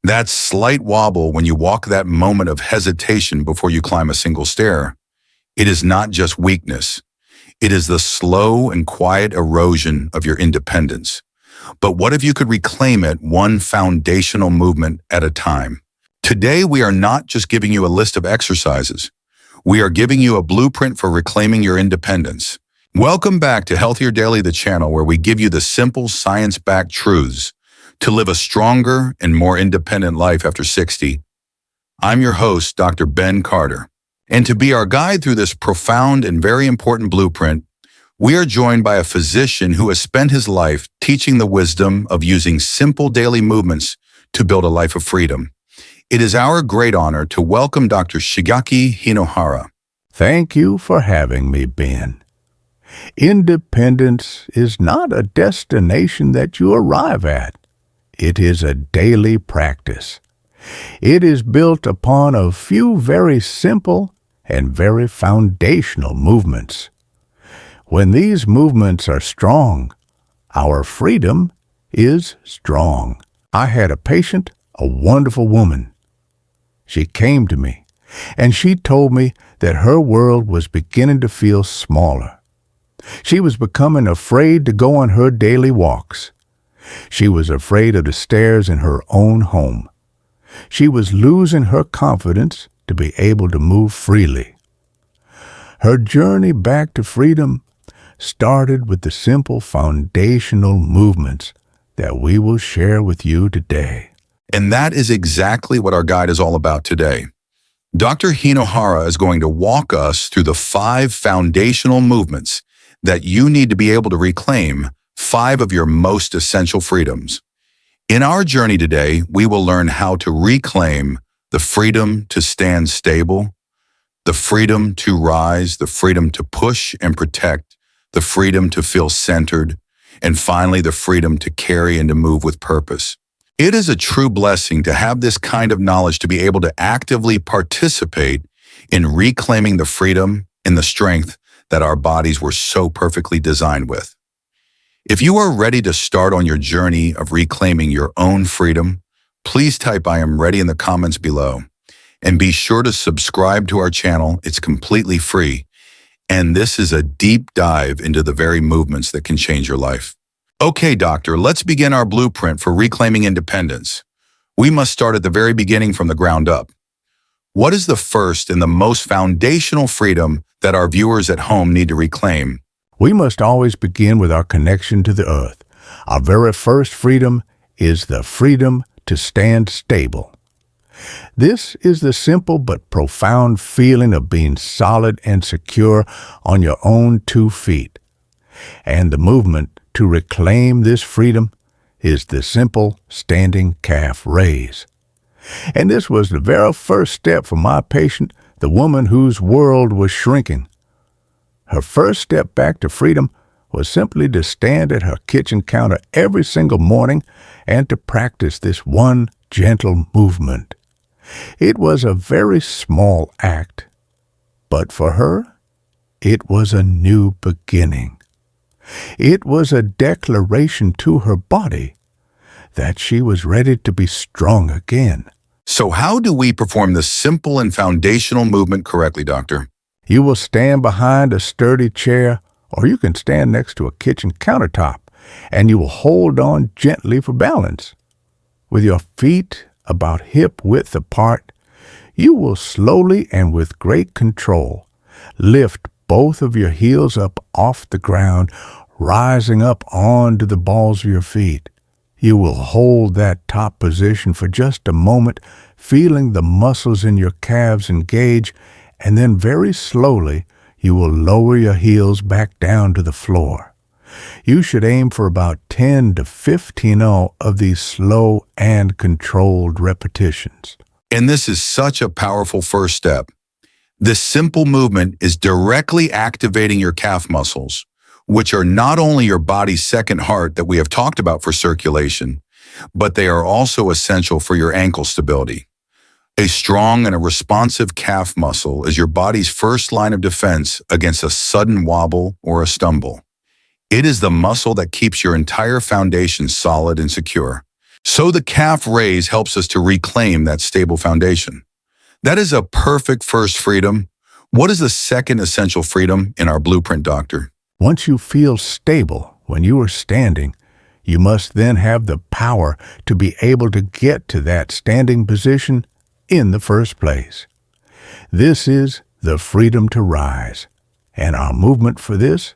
That slight wobble when you walk, that moment of hesitation before you climb a single stair, it is not just weakness. It is the slow and quiet erosion of your independence. But what if you could reclaim it one foundational movement at a time? Today, we are not just giving you a list of exercises. We are giving you a blueprint for reclaiming your independence. Welcome back to Healthier Daily, the channel where we give you the simple science-backed truths to live a stronger and more independent life after 60. I'm your host, Dr. Ben Carter. And to be our guide through this profound and very important blueprint, we are joined by a physician who has spent his life teaching the wisdom of using simple daily movements to build a life of freedom. It is our great honor to welcome Dr. Shigeaki Hinohara. Thank you for having me, Ben. Independence is not a destination that you arrive at. It is a daily practice. It is built upon a few very simple and very foundational movements. When these movements are strong, our freedom is strong. I had a patient, a wonderful woman. She came to me, and she told me that her world was beginning to feel smaller. She was becoming afraid to go on her daily walks. She was afraid of the stairs in her own home. She was losing her confidence to be able to move freely. Her journey back to freedom started with the simple foundational movements that we will share with you today. And that is exactly what our guide is all about today. Dr. Hinohara is going to walk us through the 5 foundational movements that you need to be able to reclaim 5 of your most essential freedoms. In our journey today, we will learn how to reclaim the freedom to stand stable, the freedom to rise, the freedom to push and protect, the freedom to feel centered, and finally, the freedom to carry and to move with purpose. It is a true blessing to have this kind of knowledge to be able to actively participate in reclaiming the freedom and the strength that our bodies were so perfectly designed with. If you are ready to start on your journey of reclaiming your own freedom, please type "I am ready" in the comments below. And be sure to subscribe to our channel. It's completely free. And this is a deep dive into the very movements that can change your life. Okay, doctor, let's begin our blueprint for reclaiming independence. We must start at the very beginning from the ground up. What is the first and the most foundational freedom that our viewers at home need to reclaim? We must always begin with our connection to the earth. Our very first freedom is the freedom to stand stable. This is the simple but profound feeling of being solid and secure on your own 2 feet. And the movement to reclaim this freedom is the simple standing calf raise. And this was the very first step for my patient, the woman whose world was shrinking. Her first step back to freedom was simply to stand at her kitchen counter every single morning and to practice this one gentle movement. It was a very small act, but for her, it was a new beginning. It was a declaration to her body that she was ready to be strong again. So how do we perform this simple and foundational movement correctly, doctor? You will stand behind a sturdy chair, or you can stand next to a kitchen countertop, and you will hold on gently for balance. With your feet about hip width apart, you will slowly and with great control lift both of your heels up off the ground, rising up onto the balls of your feet. You will hold that top position for just a moment, feeling the muscles in your calves engage, and then very slowly you will lower your heels back down to the floor. You should aim for about 10 to 15 of these slow and controlled repetitions. And this is such a powerful first step. This simple movement is directly activating your calf muscles, which are not only your body's second heart that we have talked about for circulation, but they are also essential for your ankle stability. A strong and a responsive calf muscle is your body's first line of defense against a sudden wobble or a stumble. It is the muscle that keeps your entire foundation solid and secure. So the calf raise helps us to reclaim that stable foundation. That is a perfect first freedom. What is the second essential freedom in our blueprint, doctor? Once you feel stable when you are standing, you must then have the power to be able to get to that standing position in the first place. This is the freedom to rise, and our movement for this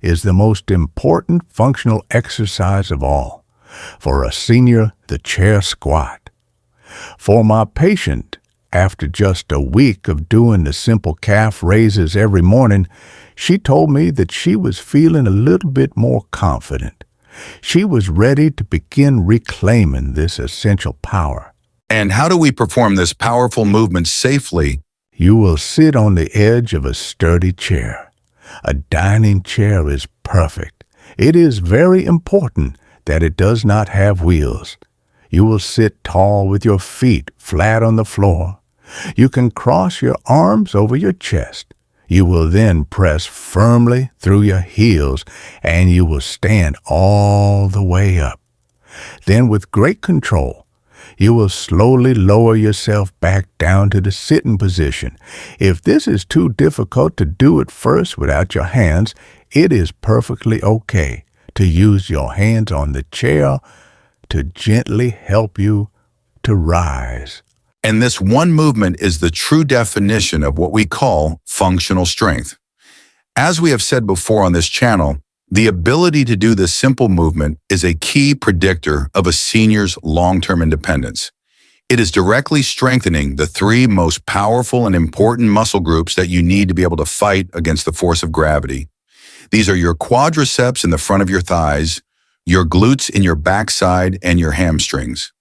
is the most important functional exercise of all. For a senior, the chair squat. For my patient, after just a week of doing the simple calf raises every morning, she told me that she was feeling a little bit more confident. She was ready to begin reclaiming this essential power. And how do we perform this powerful movement safely? You will sit on the edge of a sturdy chair. A dining chair is perfect. It is very important that it does not have wheels. You will sit tall with your feet flat on the floor. You can cross your arms over your chest. You will then press firmly through your heels, and you will stand all the way up. Then with great control, you will slowly lower yourself back down to the sitting position. If this is too difficult to do at first without your hands, it is perfectly okay to use your hands on the chair to gently help you to rise. And this one movement is the true definition of what we call functional strength. As we have said before on this channel, the ability to do this simple movement is a key predictor of a senior's long-term independence. It is directly strengthening the three most powerful and important muscle groups that you need to be able to fight against the force of gravity. These are your quadriceps in the front of your thighs, your glutes in your backside, and your hamstrings.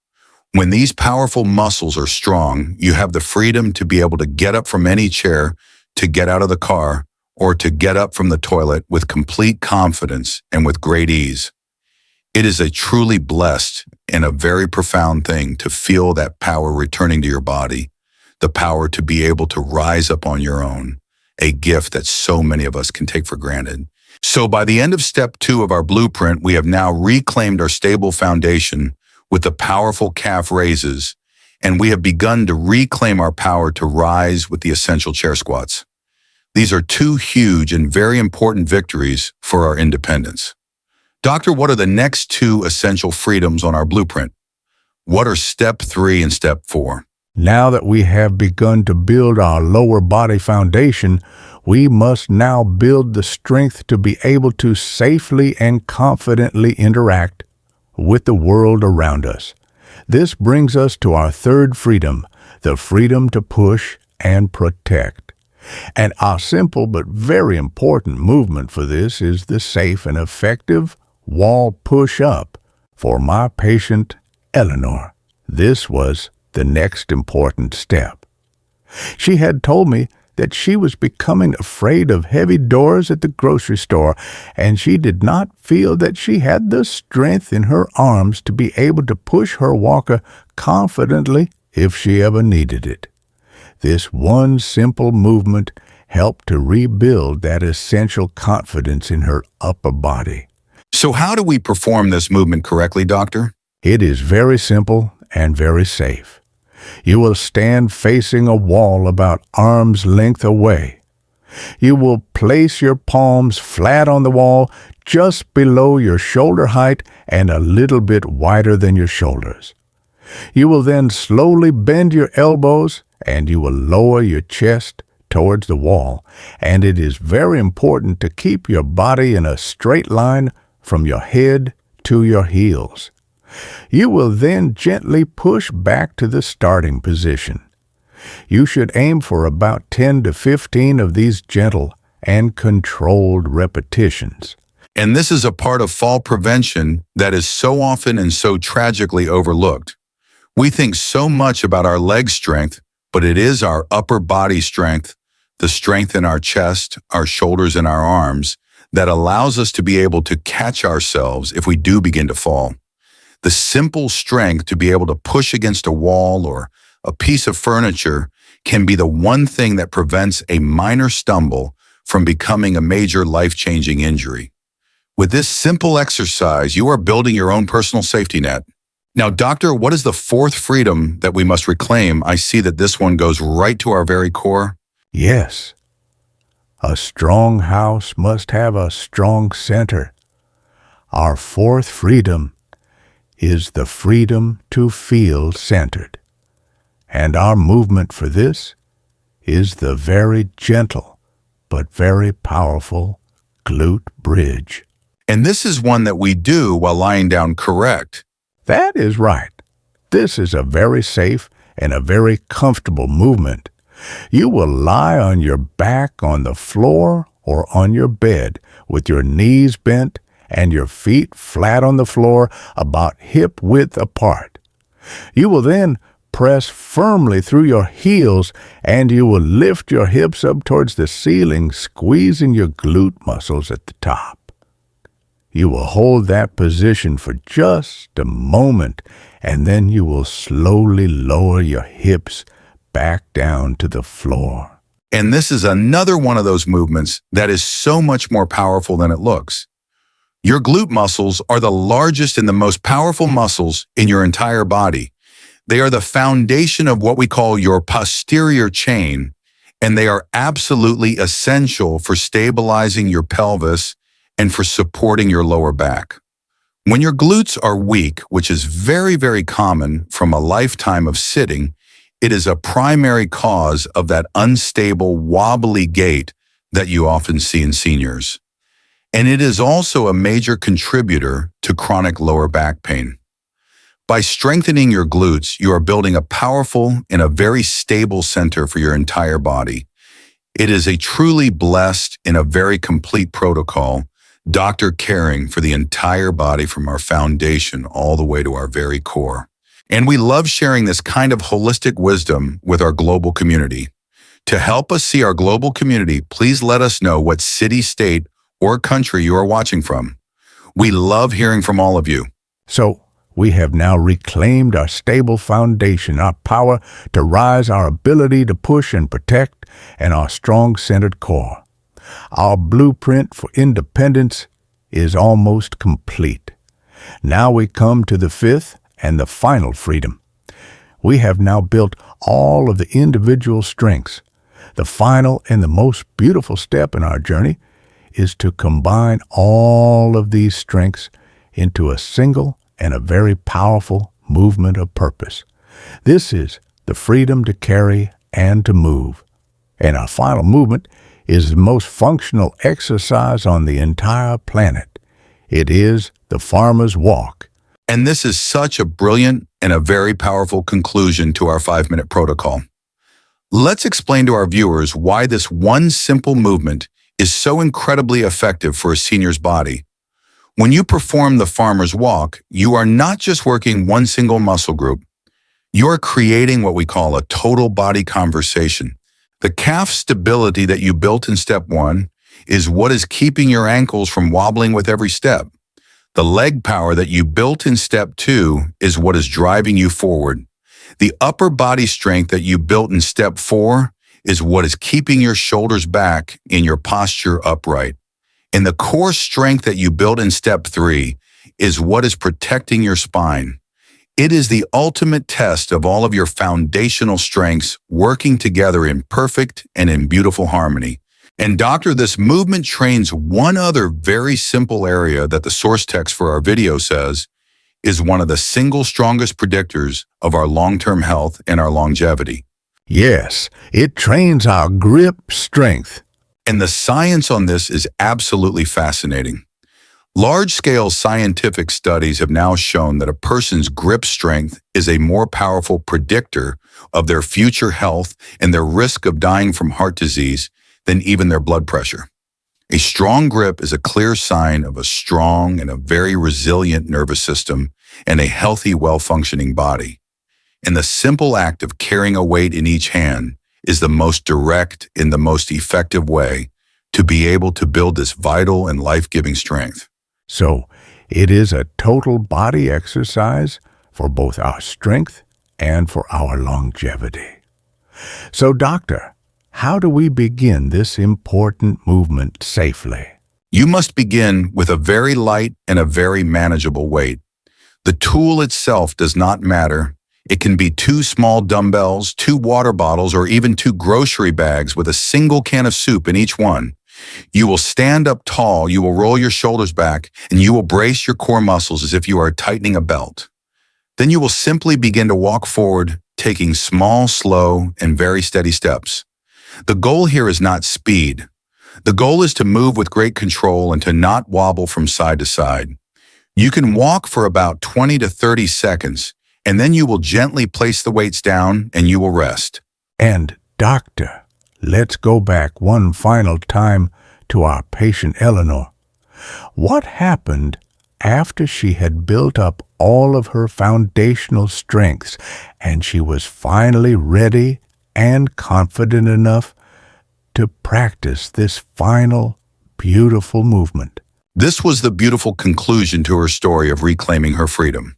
When these powerful muscles are strong, you have the freedom to be able to get up from any chair, to get out of the car, or to get up from the toilet with complete confidence and with great ease. It is a truly blessed and a very profound thing to feel that power returning to your body, the power to be able to rise up on your own, a gift that so many of us can take for granted. So by the end of step 2 of our blueprint, we have now reclaimed our stable foundation with the powerful calf raises, and we have begun to reclaim our power to rise with the essential chair squats. These are 2 huge and very important victories for our independence. Doctor, what are the next 2 essential freedoms on our blueprint? What are step 3 and step 4? Now that we have begun to build our lower body foundation, we must now build the strength to be able to safely and confidently interact with the world around us. This brings us to our third freedom, the freedom to push and protect. And our simple but very important movement for this is the safe and effective wall push-up. For my patient, Eleanor, this was the next important step. She had told me that she was becoming afraid of heavy doors at the grocery store, and she did not feel that she had the strength in her arms to be able to push her walker confidently if she ever needed it. This one simple movement helped to rebuild that essential confidence in her upper body. So how do we perform this movement correctly, doctor? It is very simple and very safe. You will stand facing a wall about arm's length away. You will place your palms flat on the wall just below your shoulder height and a little bit wider than your shoulders. You will then slowly bend your elbows and you will lower your chest towards the wall, and it is very important to keep your body in a straight line from your head to your heels. You will then gently push back to the starting position. You should aim for about 10 to 15 of these gentle and controlled repetitions. And this is a part of fall prevention that is so often and so tragically overlooked. We think so much about our leg strength, but it is our upper body strength, the strength in our chest, our shoulders, and our arms that allows us to be able to catch ourselves if we do begin to fall. The simple strength to be able to push against a wall or a piece of furniture can be the one thing that prevents a minor stumble from becoming a major life-changing injury. With this simple exercise, you are building your own personal safety net. Now, doctor, what is the fourth freedom that we must reclaim? I see that this one goes right to our very core. Yes, a strong house must have a strong center. Our fourth freedom is the freedom to feel centered. And our movement for this is the very gentle but very powerful glute bridge. And this is one that we do while lying down correct. That is right. This is a very safe and a very comfortable movement. You will lie on your back on the floor or on your bed with your knees bent and your feet flat on the floor about hip width apart. You will then press firmly through your heels and you will lift your hips up towards the ceiling, squeezing your glute muscles at the top. You will hold that position for just a moment and then you will slowly lower your hips back down to the floor. And this is another one of those movements that is so much more powerful than it looks. Your glute muscles are the largest and the most powerful muscles in your entire body. They are the foundation of what we call your posterior chain, and they are absolutely essential for stabilizing your pelvis and for supporting your lower back. When your glutes are weak, which is very, very common from a lifetime of sitting, it is a primary cause of that unstable, wobbly gait that you often see in seniors. And it is also a major contributor to chronic lower back pain. By strengthening your glutes, you are building a powerful and a very stable center for your entire body. It is a truly blessed and a very complete protocol, doctor caring for the entire body from our foundation all the way to our very core. And we love sharing this kind of holistic wisdom with our global community. To help us see our global community, please let us know what city, state, or country you are watching from. We love hearing from all of you. So, we have now reclaimed our stable foundation, our power to rise, our ability to push and protect, and our strong centered core. Our blueprint for independence is almost complete. Now we come to the fifth and the final freedom. We have now built all of the individual strengths. The final and the most beautiful step in our journey is to combine all of these strengths into a single and a very powerful movement of purpose. This is the freedom to carry and to move. And our final movement is the most functional exercise on the entire planet. It is the farmer's walk. And this is such a brilliant and a very powerful conclusion to our 5-minute protocol. Let's explain to our viewers why this one simple movement is so incredibly effective for a senior's body. When you perform the farmer's walk, you are not just working one single muscle group. You are creating what we call a total body conversation. The calf stability that you built in step 1 is what is keeping your ankles from wobbling with every step. The leg power that you built in step 2 is what is driving you forward. The upper body strength that you built in step 4 is what is keeping your shoulders back and your posture upright. And the core strength that you built in step 3 is what is protecting your spine. It is the ultimate test of all of your foundational strengths working together in perfect and in beautiful harmony. And doctor, this movement trains one other very simple area that the source text for our video says is one of the single strongest predictors of our long-term health and our longevity. Yes, it trains our grip strength. And the science on this is absolutely fascinating. Large-scale scientific studies have now shown that a person's grip strength is a more powerful predictor of their future health and their risk of dying from heart disease than even their blood pressure. A strong grip is a clear sign of a strong and a very resilient nervous system and a healthy, well-functioning body. And the simple act of carrying a weight in each hand is the most direct and the most effective way to be able to build this vital and life-giving strength. So, it is a total body exercise for both our strength and for our longevity. So, doctor, how do we begin this important movement safely? You must begin with a very light and a very manageable weight. The tool itself does not matter. It can be 2 small dumbbells, 2 water bottles, or even 2 grocery bags with a single can of soup in each one. You will stand up tall, you will roll your shoulders back, and you will brace your core muscles as if you are tightening a belt. Then you will simply begin to walk forward, taking small, slow, and very steady steps. The goal here is not speed. The goal is to move with great control and to not wobble from side to side. You can walk for about 20 to 30 seconds, and then you will gently place the weights down and you will rest. And, doctor, let's go back one final time to our patient Eleanor. What happened after she had built up all of her foundational strengths and she was finally ready and confident enough to practice this final, beautiful movement? This was the beautiful conclusion to her story of reclaiming her freedom.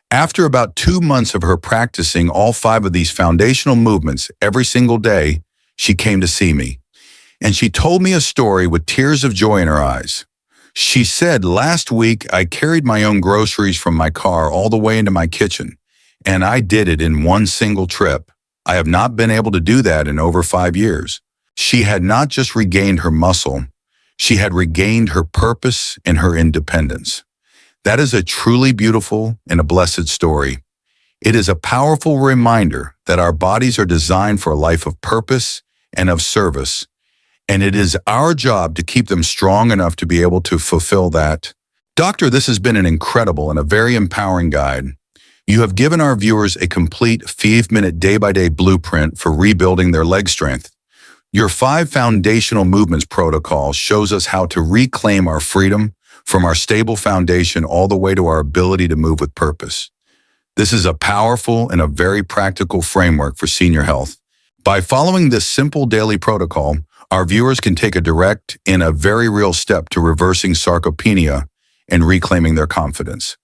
After about 2 months of her practicing all 5 of these foundational movements every single day, she came to see me. And she told me a story with tears of joy in her eyes. She said, "Last week I carried my own groceries from my car all the way into my kitchen, and I did it in one single trip. I have not been able to do that in over 5 years." She had not just regained her muscle, she had regained her purpose and her independence. That is a truly beautiful and a blessed story. It is a powerful reminder that our bodies are designed for a life of purpose and of service, and it is our job to keep them strong enough to be able to fulfill that. Doctor, this has been an incredible and a very empowering guide. You have given our viewers a complete 5-minute day-by-day blueprint for rebuilding their leg strength. Your 5 foundational movements protocol shows us how to reclaim our freedom from our stable foundation all the way to our ability to move with purpose. This is a powerful and a very practical framework for senior health. By following this simple daily protocol, our viewers can take a direct and a very real step to reversing sarcopenia and reclaiming their confidence.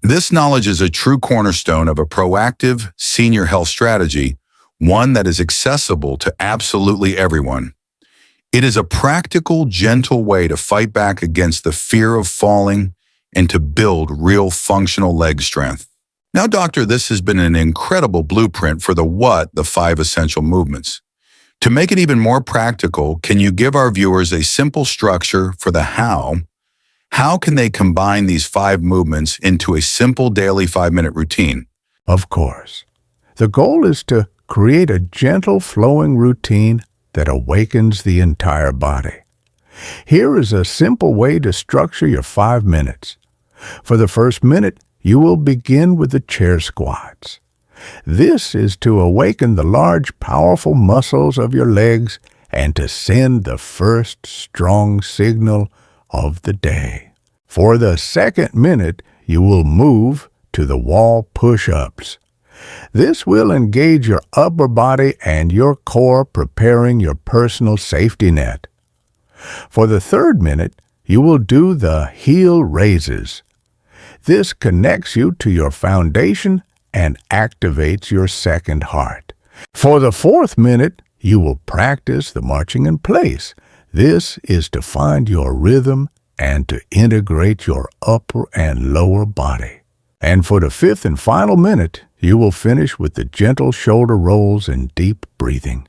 This knowledge is a true cornerstone of a proactive senior health strategy, one that is accessible to absolutely everyone. It is a practical, gentle way to fight back against the fear of falling and to build real functional leg strength. Now, doctor, this has been an incredible blueprint for the 5 essential movements. To make it even more practical, can you give our viewers a simple structure for the how? How can they combine these 5 movements into a simple daily 5-minute routine? Of course. The goal is to create a gentle flowing routine that awakens the entire body. Here is a simple way to structure your 5 minutes. For the first minute, you will begin with the chair squats. This is to awaken the large, powerful muscles of your legs and to send the first strong signal of the day. For the second minute, you will move to the wall push-ups. This will engage your upper body and your core, preparing your personal safety net. For the third minute, you will do the heel raises. This connects you to your foundation and activates your second heart. For the fourth minute, you will practice the marching in place. This is to find your rhythm and to integrate your upper and lower body. And for the fifth and final minute, you will finish with the gentle shoulder rolls and deep breathing.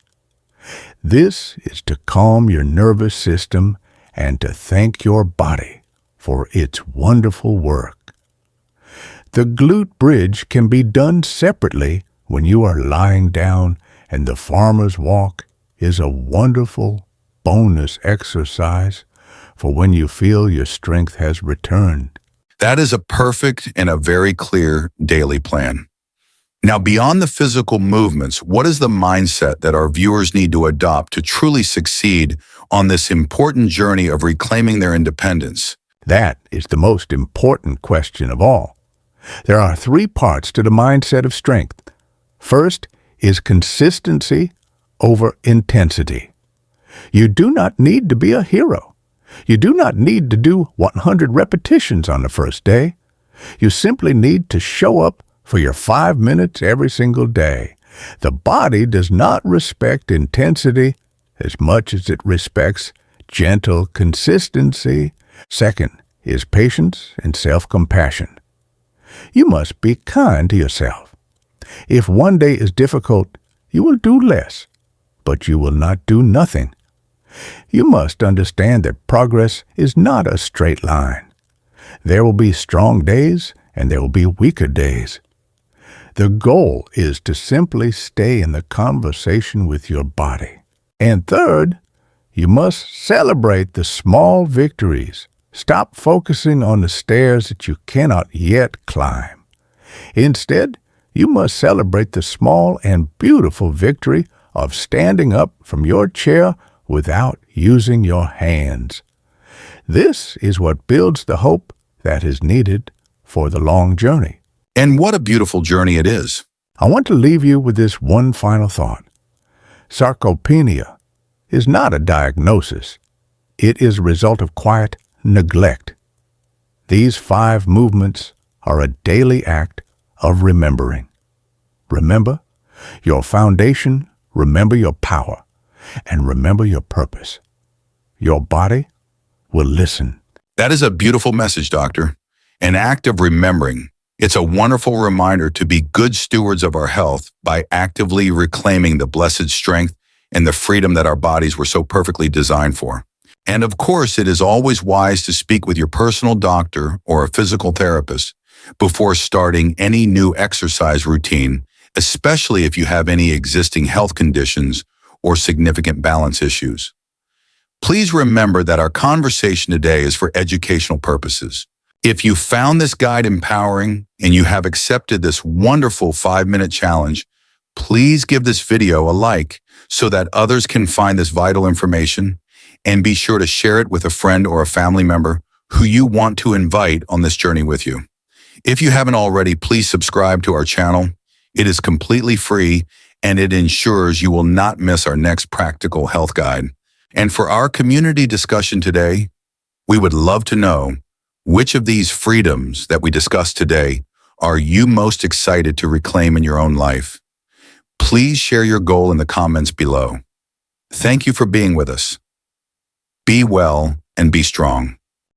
This is to calm your nervous system and to thank your body for its wonderful work. The glute bridge can be done separately when you are lying down, and the farmer's walk is a wonderful bonus exercise for when you feel your strength has returned. That is a perfect and a very clear daily plan. Now, beyond the physical movements, what is the mindset that our viewers need to adopt to truly succeed on this important journey of reclaiming their independence? That is the most important question of all. There are 3 parts to the mindset of strength. First is consistency over intensity. You do not need to be a hero. You do not need to do 100 repetitions on the first day. You simply need to show up for your 5 minutes every single day. The body does not respect intensity as much as it respects gentle consistency. Second is patience and self-compassion. You must be kind to yourself. If one day is difficult, you will do less, but you will not do nothing. You must understand that progress is not a straight line. There will be strong days and there will be weaker days. The goal is to simply stay in the conversation with your body. And third, you must celebrate the small victories. Stop focusing on the stairs that you cannot yet climb. Instead, you must celebrate the small and beautiful victory of standing up from your chair without using your hands. This is what builds the hope that is needed for the long journey. And what a beautiful journey it is. I want to leave you with this one final thought. Sarcopenia is not a diagnosis. It is a result of quiet neglect. These 5 movements are a daily act of remembering. Remember your foundation, remember your power, and remember your purpose. Your body will listen. That is a beautiful message, Doctor. An act of remembering. It's a wonderful reminder to be good stewards of our health by actively reclaiming the blessed strength and the freedom that our bodies were so perfectly designed for. And of course, it is always wise to speak with your personal doctor or a physical therapist before starting any new exercise routine, especially if you have any existing health conditions or significant balance issues. Please remember that our conversation today is for educational purposes. If you found this guide empowering and you have accepted this wonderful 5-minute challenge, please give this video a like so that others can find this vital information, and be sure to share it with a friend or a family member who you want to invite on this journey with you. If you haven't already, please subscribe to our channel. It is completely free and it ensures you will not miss our next practical health guide. And for our community discussion today, we would love to know which of these freedoms that we discussed today are you most excited to reclaim in your own life? Please share your goal in the comments below. Thank you for being with us. Be well and be strong.